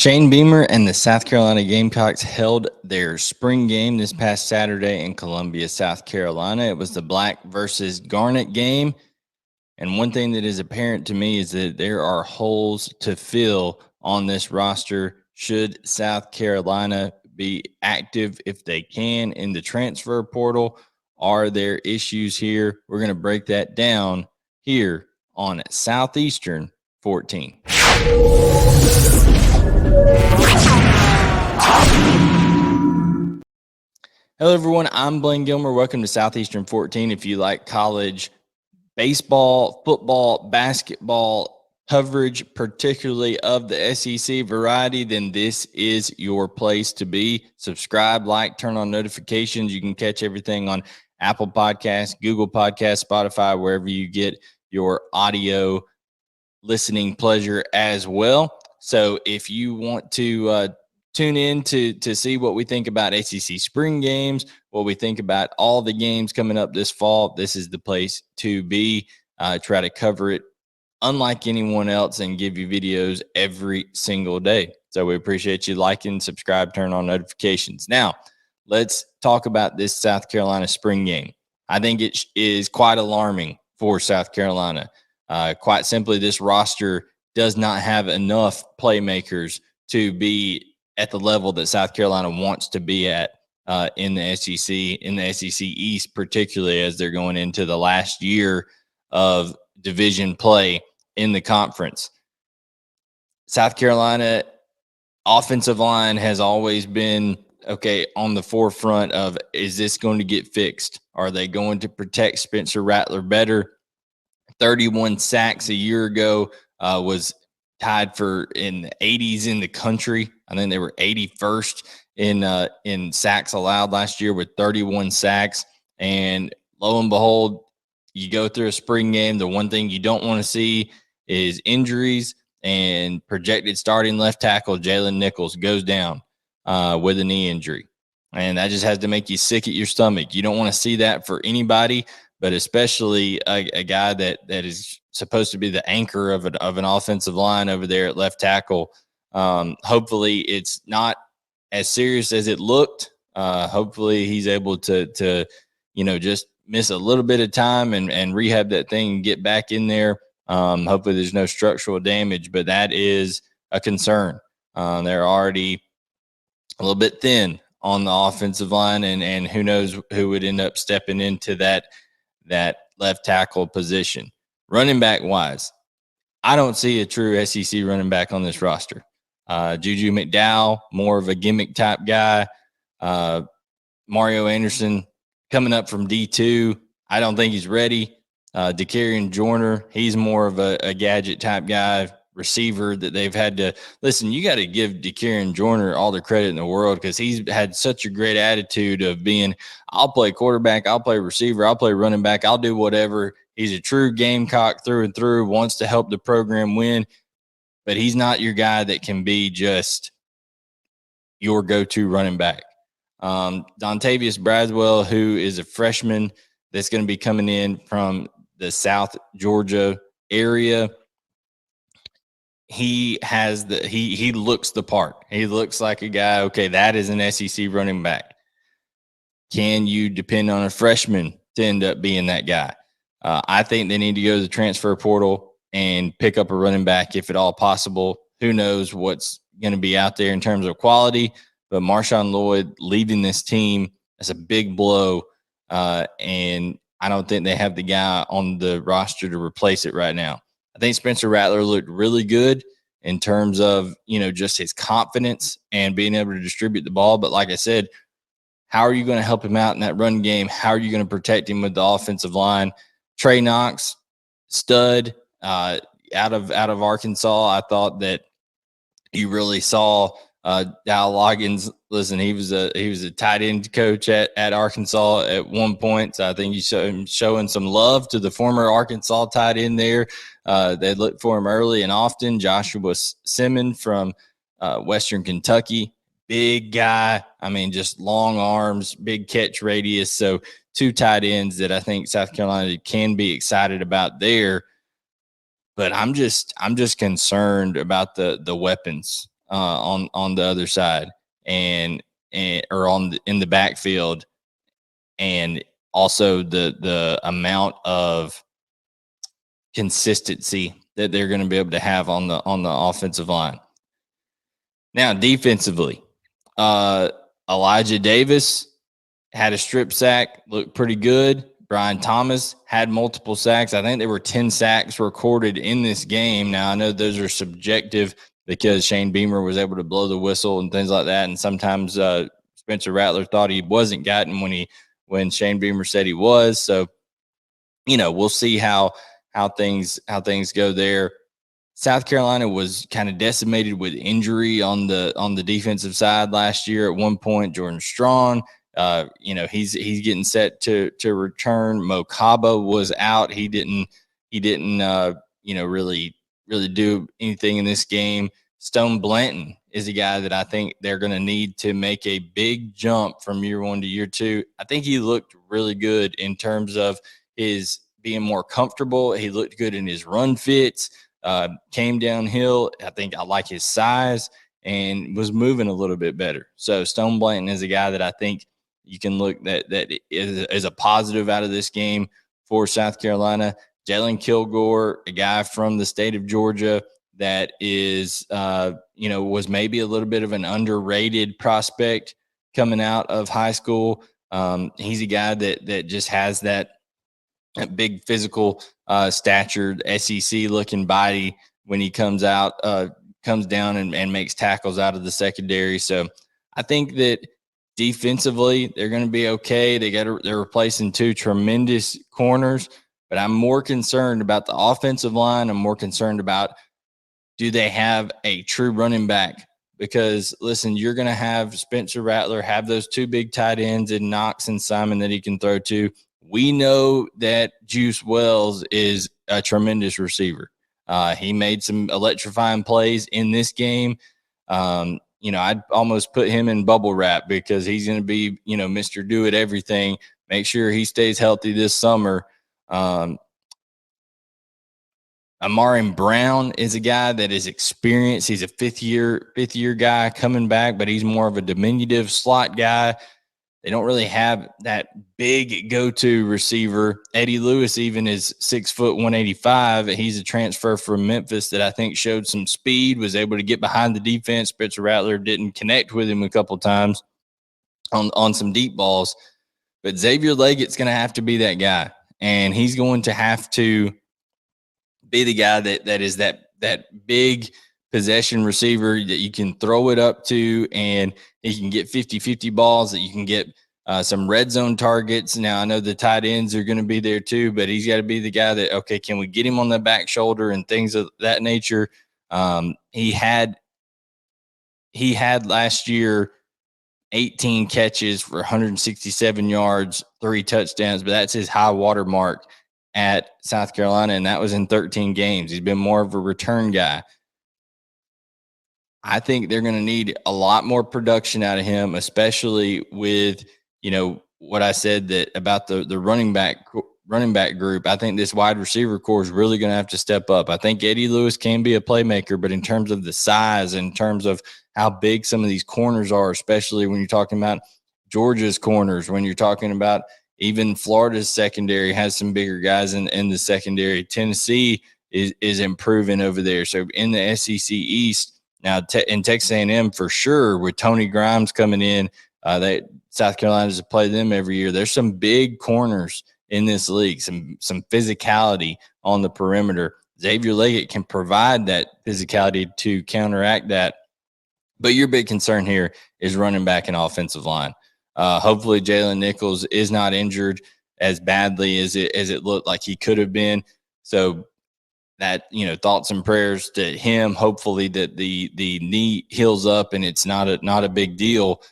Shane Beamer and the South Carolina Gamecocks held their spring game this past Saturday in Columbia, South Carolina. It was the Black versus Garnet game. And one thing that is apparent to me is that there are holes to fill on this roster should South Carolina be active if they can in the transfer portal. Are there issues here? We're going to break that down here on Southeastern 14. Hello, everyone. I'm Blayne Gilmer. Welcome to Southeastern 14. If you like college baseball, football, basketball coverage, particularly of the SEC variety, then this is your place to be. Subscribe, like, turn on notifications. You can catch everything on Apple Podcasts, Google Podcasts, Spotify, wherever you get your audio listening pleasure as well. So if you want to tune in to see what we think about ACC spring games, what we think about all the games coming up this fall, this is the place to be. Try to cover it unlike anyone else and give you videos every single day. So we appreciate you liking, subscribe, turn on notifications. Now, let's talk about this South Carolina spring game. I think it is quite alarming for South Carolina. Quite simply, this roster does not have enough playmakers to be at the level that South Carolina wants to be at in the SEC East, particularly as they're going into the last year of division play in the conference. South Carolina offensive line has always been on the forefront of, is this going to get fixed? Are they going to protect Spencer Rattler better? 31 sacks a year ago was tied for in the 80s in the country. I think they were 81st in sacks allowed last year with 31 sacks. And lo and behold, you go through a spring game. The one thing you don't want to see is injuries, and projected starting left tackle Jalen Nichols goes down with a knee injury. And that just has to make you sick at your stomach. You don't want to see that for anybody, but especially a guy that is supposed to be the anchor of an offensive line over there at left tackle. Hopefully it's not as serious as it looked. Hopefully he's able to just miss a little bit of time and rehab that thing and get back in there. Hopefully there's no structural damage, but that is a concern. They're already a little bit thin on the offensive line, and who knows who would end up stepping into that left tackle position. Running back wise, I don't see a true SEC running back on this roster. Juju McDowell, more of a gimmick type guy. Mario Anderson coming up from D2. I don't think he's ready. DeCarrion Joyner, he's more of a gadget type guy, receiver that they've had to listen. You got to give DeCarrion Joyner all the credit in the world, because he's had such a great attitude of being, I'll play quarterback, I'll play receiver, I'll play running back, I'll do whatever. He's a true Gamecock through and through, wants to help the program win, but he's not your guy that can be just your go-to running back. Dontavius Braswell, who is a freshman that's going to be coming in from the South Georgia area, he looks the part. He looks like a guy, okay, that is an SEC running back. Can you depend on a freshman to end up being that guy? I think they need to go to the transfer portal and pick up a running back if at all possible. Who knows what's going to be out there in terms of quality, but Marshawn Lloyd leaving this team is a big blow, and I don't think they have the guy on the roster to replace it right now. I think Spencer Rattler looked really good in terms of, just his confidence and being able to distribute the ball. But like I said, how are you going to help him out in that run game? How are you going to protect him with the offensive line? Trey Knox, stud, out of Arkansas. I thought that you really saw Dow Loggins. Listen, he was a tight end coach at Arkansas at one point. So I think you saw him showing some love to the former Arkansas tight end there. They looked for him early and often. Joshua Simmons from Western Kentucky, big guy. I mean, just long arms, big catch radius. So two tight ends that I think South Carolina can be excited about there. But I'm just concerned about the weapons on the other side and or in the backfield, and also the amount of consistency that they're going to be able to have on the offensive line. Now, defensively, Elijah Davis had a strip sack, looked pretty good. Brian Thomas had multiple sacks. I think there were 10 sacks recorded in this game. Now, I know those are subjective because Shane Beamer was able to blow the whistle and things like that. And sometimes Spencer Rattler thought he wasn't gotten when Shane Beamer said he was. So, we'll see how things go there. South Carolina was kind of decimated with injury on the defensive side last year. At one point, Jordan Strong, he's getting set to return. Mo Kaba was out. He didn't really do anything in this game. Stone Blanton is a guy that I think they're going to need to make a big jump from year one to year two. I think he looked really good in terms of his being more comfortable. He looked good in his run fits. Came downhill. I think I like his size and was moving a little bit better. So Stone Blanton is a guy that I think you can look that is a positive out of this game for South Carolina. Jalen Kilgore, a guy from the state of Georgia that is, was maybe a little bit of an underrated prospect coming out of high school. He's a guy that just has that big physical statured SEC looking body when he comes down and makes tackles out of the secondary. So I think that defensively they're going to be okay. They're replacing two tremendous corners, but I'm more concerned about the offensive line. I'm more concerned about, do they have a true running back? Because listen, you're going to have Spencer Rattler have those two big tight ends in Knox and Simon that he can throw to. We know that Juice Wells is a tremendous receiver. He made some electrifying plays in this game. I'd almost put him in bubble wrap because he's going to be, Mr. Do It Everything. Make sure he stays healthy this summer. Amari Brown is a guy that is experienced. He's a fifth year guy coming back, but he's more of a diminutive slot guy. They don't really have that big go-to receiver. Eddie Lewis even is 6 foot 185. He's a transfer from Memphis that I think showed some speed, was able to get behind the defense. Spencer Rattler didn't connect with him a couple times on some deep balls. But Xavier Leggett's going to have to be that guy, and he's going to have to be the guy that is that big possession receiver that you can throw it up to, and he can get 50-50 balls, that you can get some red zone targets. Now, I know the tight ends are going to be there too, but he's got to be the guy that, okay, can we get him on the back shoulder and things of that nature? He had last year 18 catches for 167 yards, 3 touchdowns, but that's his high water mark at South Carolina, and that was in 13 games. He's been more of a return guy. I think they're going to need a lot more production out of him, especially with, what I said that about the running back group. I think this wide receiver core is really going to have to step up. I think Eddie Lewis can be a playmaker, but in terms of the size, in terms of how big some of these corners are, especially when you're talking about Georgia's corners, when you're talking about even Florida's secondary has some bigger guys in the secondary. Tennessee is improving over there. So in the SEC East, now in Texas A&M for sure, with Tony Grimes coming in, South Carolina's to play them every year. There's some big corners in this league, some physicality on the perimeter. Xavier Leggett can provide that physicality to counteract that. But your big concern here is running back and offensive line. Hopefully Jalen Nichols is not injured as badly as it looked like he could have been. So that, thoughts and prayers to him. Hopefully that the knee heals up and it's not a big deal.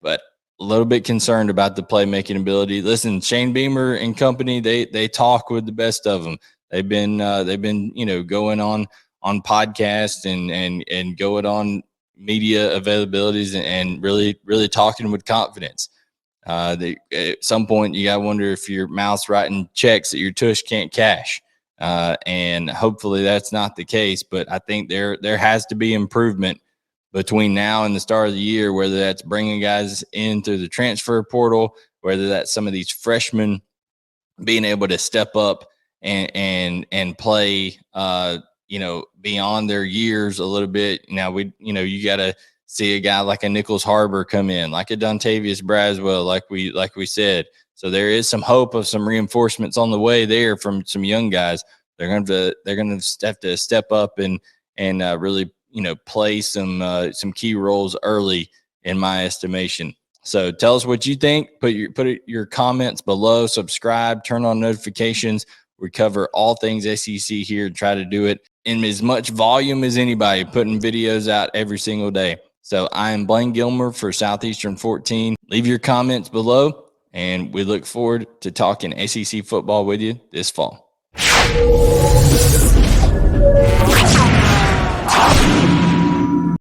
But a little bit concerned about the playmaking ability. Listen, Shane Beamer and company, they talk with the best of them. They've been going on podcasts and going on media availabilities and really talking with confidence. At some point, you got to wonder if your mouth's writing checks that your tush can't cash. And hopefully that's not the case. But I think there has to be improvement between now and the start of the year, whether that's bringing guys in through the transfer portal, whether that's some of these freshmen being able to step up and play beyond their years a little bit. Now you got to see a guy like a Nichols Harbor come in, like a Dontavius Braswell, like we said. So there is some hope of some reinforcements on the way there from some young guys. They're going to have to step up and really play some key roles early, in my estimation. So tell us what you think. Put your comments below. Subscribe. Turn on notifications. We cover all things SEC here and try to do it in as much volume as anybody, putting videos out every single day. So I am Blayne Gilmer for Southeastern 14. Leave your comments below, and we look forward to talking SEC football with you this fall.